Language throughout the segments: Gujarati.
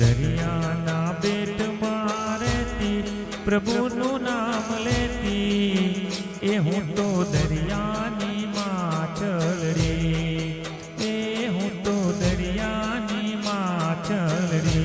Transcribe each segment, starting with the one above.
દરિયાના બેટમાં રહેતી પ્રભુનું નામ લેતી એ હું તો દરિયાની માછલ રે એ હું તો દરિયાની માછલ રે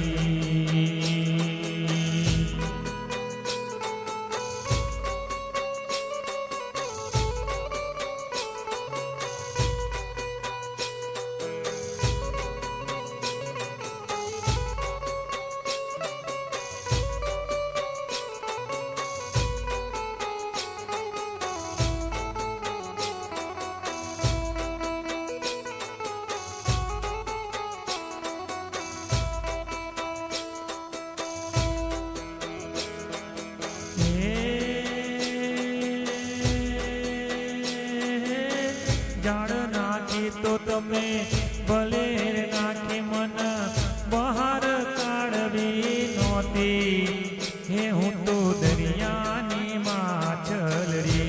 જાળ નાખી તો તમે ભલે નાખી મન બહાર કાઢવી નહોતી હે હું તો દરિયાની માછલ રે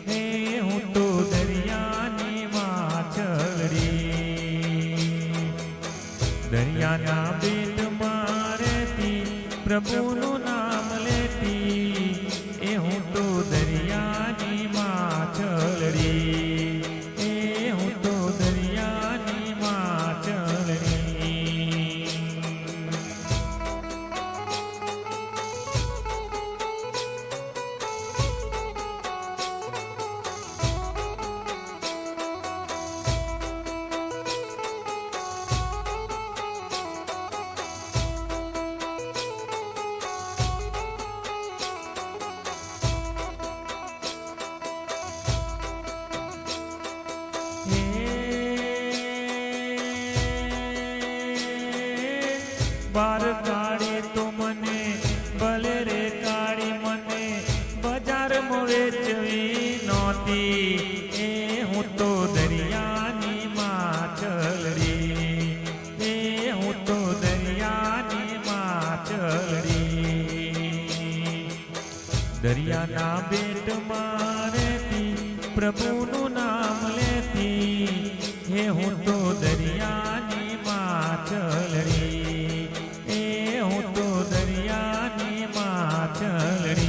હે હું તો દરિયાની માછલ રે દરિયાના બેટમાં રહેતી પ્રભુનું નામ લેતી એ હું તો દરિયાની માછલ રે બાર કાઢી તો મને ભલે રે કાઢી મને બજારમાં વેચવી નહોતી એ હું તો દરિયાની માછલ રે એ હું તો દરિયાની માછલ રે દરિયાના બેટમાં રહેતી પ્રભુનું નામ લેતી હે હું તો દરિયાની માછલ રે હું તો દરિયાની માછલ રે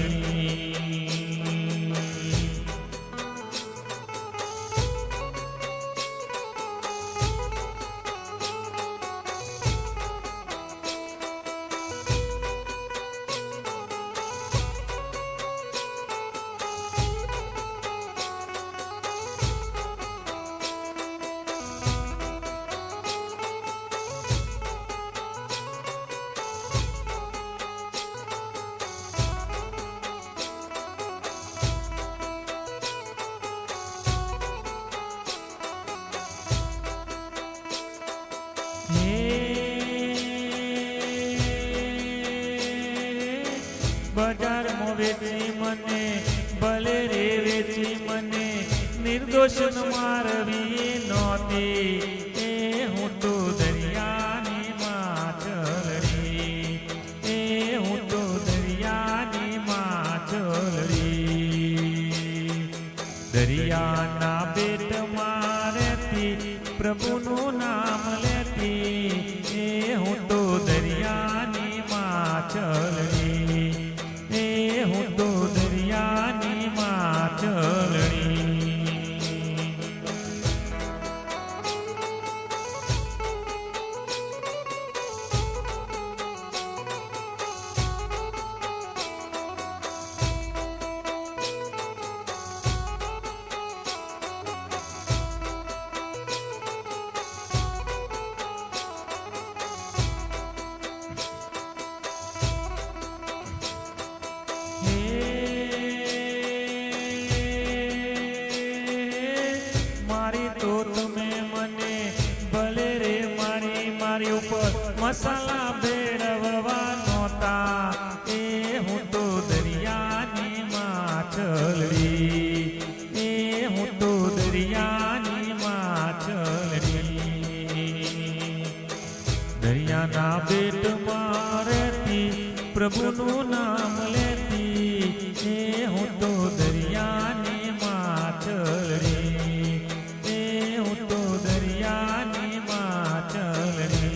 બજારમાં વેચી મને ભલે રે વેચી મને નિર્દોષ મારવી નહોતી એ હું તો દરિયાની માછલ રે એ હું તો દરિયાની માછલ રે દરિયાના બેટમાં રહેતી પ્રભુનું નામ લેતી એ હું તો દરિયાની માછલ રે હું તો દરિયાની માછલ રે મસાલા ભેળવવા નહોતા એ હું તો દરિયાની માછલ રે એ હું તો દરિયાની માછલ રે દરિયાના બેટમાં રહેતી પ્રભુનું નામ લેતી એ હું તો દરિયાની માછલ રે એ હું તો દરિયાની માછલ રે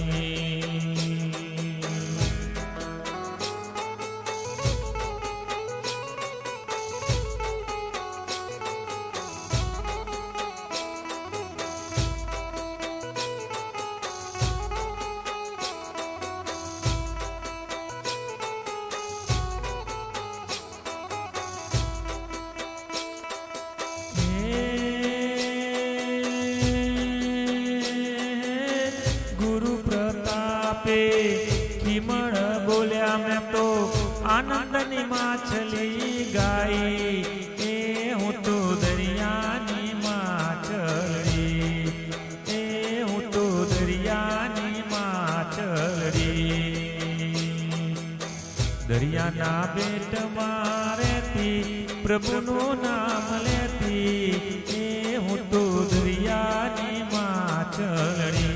આનંદની માછલી ગાઈ એ હું તો દરિયાની માછલી એ હું તો દરિયાની માછલી દરિયાના બેટમાં રહેતી પ્રભુનું નામ લેતી એ હું તો દરિયાની માછલી